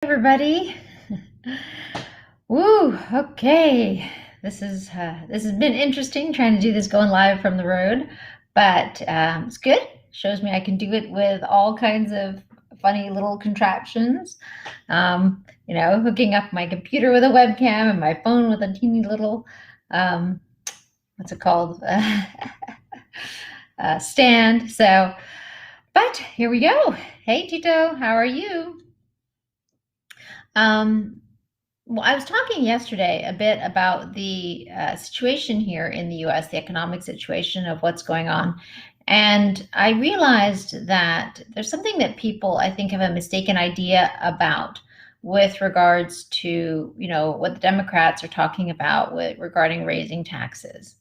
Everybody. Woo, okay. This has been interesting trying to do this going live from the road, but it's good. Shows me I can do it with all kinds of funny little contraptions. Hooking up my computer with a webcam and my phone with a teeny little um, what's it called? Stand. But here we go. Hey Tito, how are you? Um, Well, I was talking yesterday a bit about the situation here in the US, the economic situation of what's going on. And I realized that there's something that people, I think, have a mistaken idea about with regards to, what the Democrats are talking about regarding raising taxes.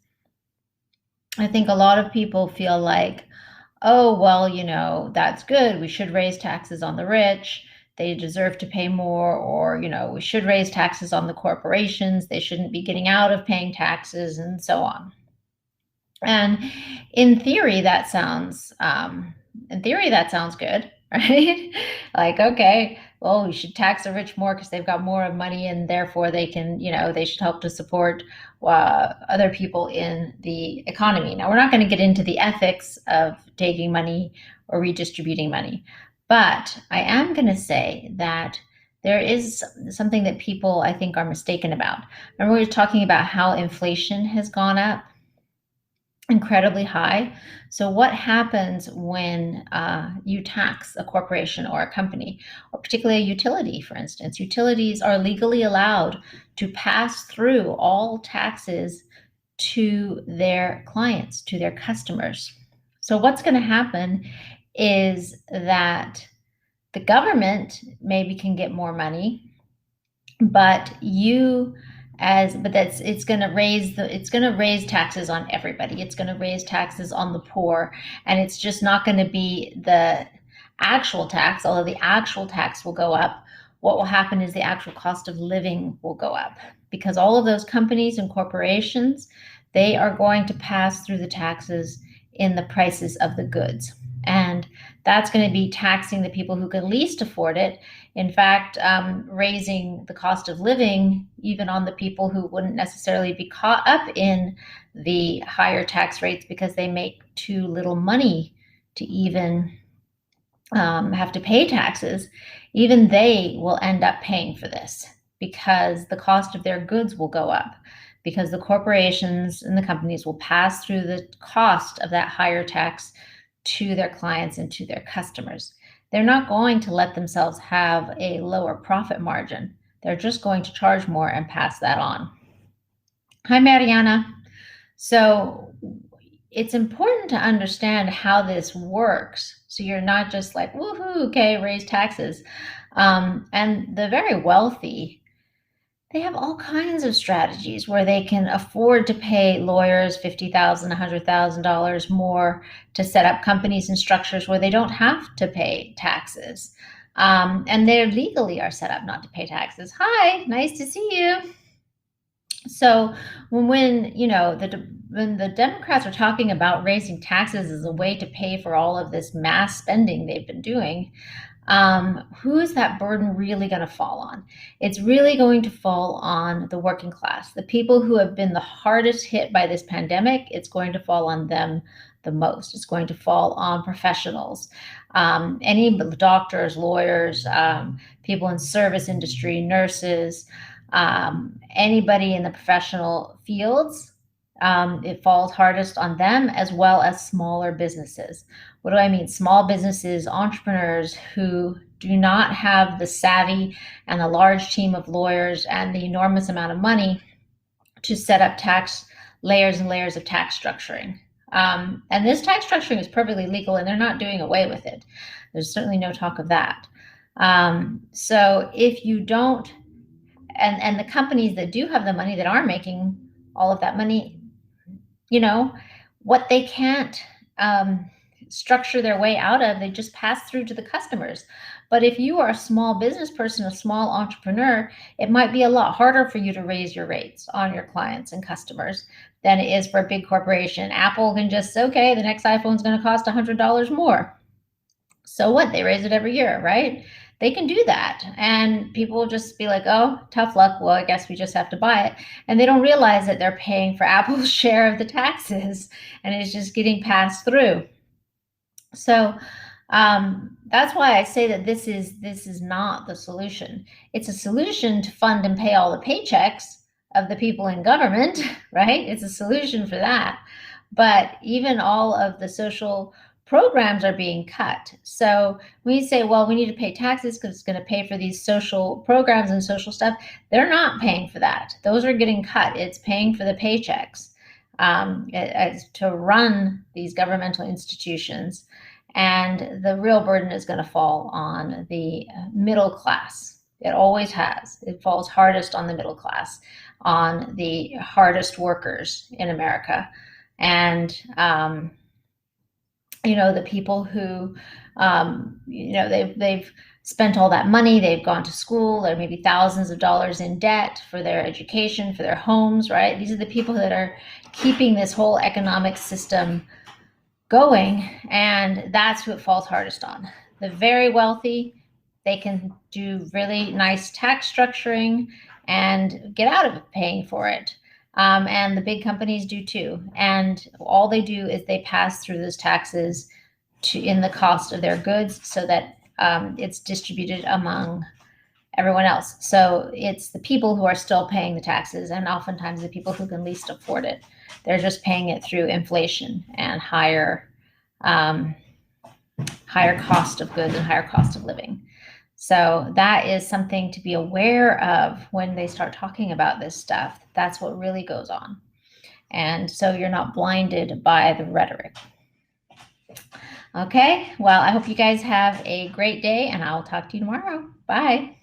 I think a lot of people feel like, oh, well, that's good. We should raise taxes on the rich. They deserve to pay more, or, we should raise taxes on the corporations. They shouldn't be getting out of paying taxes, and so on. And in theory, that sounds good, right? Like, okay, well, we should tax the rich more because they've got more money and therefore they can, they should help to support other people in the economy. Now, we're not going to get into the ethics of taking money or redistributing money, but I am going to say that there is something that people, I think, are mistaken about. Remember, we were talking about how inflation has gone up incredibly high. So, what happens when you tax a corporation or a company, or particularly a utility, for instance? Utilities are legally allowed to pass through all taxes to their clients, to their customers. So, what's going to happen is that the government maybe can get more money, but that's it's going to raise taxes on everybody. It's going to raise taxes on the poor, and it's just not going to be the actual tax. Although the actual tax will go up, what will happen is the actual cost of living will go up, because all of those companies and corporations, they are going to pass through the taxes in the prices of the goods, and that's going to be taxing the people who can least afford it. In fact, raising the cost of living even on the people who wouldn't necessarily be caught up in the higher tax rates because they make too little money to even have to pay taxes. Even they will end up paying for this because the cost of their goods will go up, because the corporations and the companies will pass through the cost of that higher tax to their clients and to their customers. They're not going to let themselves have a lower profit margin. They're just going to charge more and pass that on. Hi, Mariana. So it's important to understand how this works. So you're not just like, woohoo, okay, raise taxes. And the very wealthy, they have all kinds of strategies where they can afford to pay lawyers $50,000, $100,000 more to set up companies and structures where they don't have to pay taxes. And they legally are set up not to pay taxes. Hi, nice to see you. So when the Democrats are talking about raising taxes as a way to pay for all of this mass spending they've been doing, who is that burden really going to fall on? It's really going to fall on the working class, the people who have been the hardest hit by this pandemic. It's going to fall on them the most. It's going to fall on professionals, any doctors, lawyers, people in service industry, nurses, anybody in the professional fields. It falls hardest on them, as well as smaller businesses. What do I mean? Small businesses, entrepreneurs who do not have the savvy and the large team of lawyers and the enormous amount of money to set up tax layers and layers of tax structuring. And this tax structuring is perfectly legal, and they're not doing away with it. There's certainly no talk of that. So if you don't, and the companies that do have the money, that are making all of that money, what they can't structure their way out of, they just pass through to the customers. But if you are a small business person, a small entrepreneur, it might be a lot harder for you to raise your rates on your clients and customers than it is for a big corporation. Apple can just say, okay, the next iPhone is going to cost $100 more. So what? They raise it every year, right? They can do that. And people will just be like, oh, tough luck. Well, I guess we just have to buy it. And they don't realize that they're paying for Apple's share of the taxes and it's just getting passed through. So that's why I say that this is not the solution. It's a solution to fund and pay all the paychecks of the people in government, right? It's a solution for that. But even all of the social programs are being cut. So we say, well, we need to pay taxes because it's going to pay for these social programs and social stuff. They're not paying for that. Those are getting cut. It's paying for the paychecks to run these governmental institutions. And the real burden is going to fall on the middle class. It always has. It falls hardest on the middle class, on the hardest workers in America. And, the people who, they've spent all that money, they've gone to school, they're maybe thousands of dollars in debt for their education, for their homes, right? These are the people that are keeping this whole economic system going, and that's who it falls hardest on. The very wealthy, they can do really nice tax structuring and get out of paying for it. And the big companies do too. And all they do is they pass through those taxes in the cost of their goods so that it's distributed among everyone else. So it's the people who are still paying the taxes, and oftentimes the people who can least afford it. They're just paying it through inflation and higher cost of goods and higher cost of living. So that is something to be aware of when they start talking about this stuff. That's what really goes on. And so you're not blinded by the rhetoric. Okay, well, I hope you guys have a great day, and I'll talk to you tomorrow. Bye.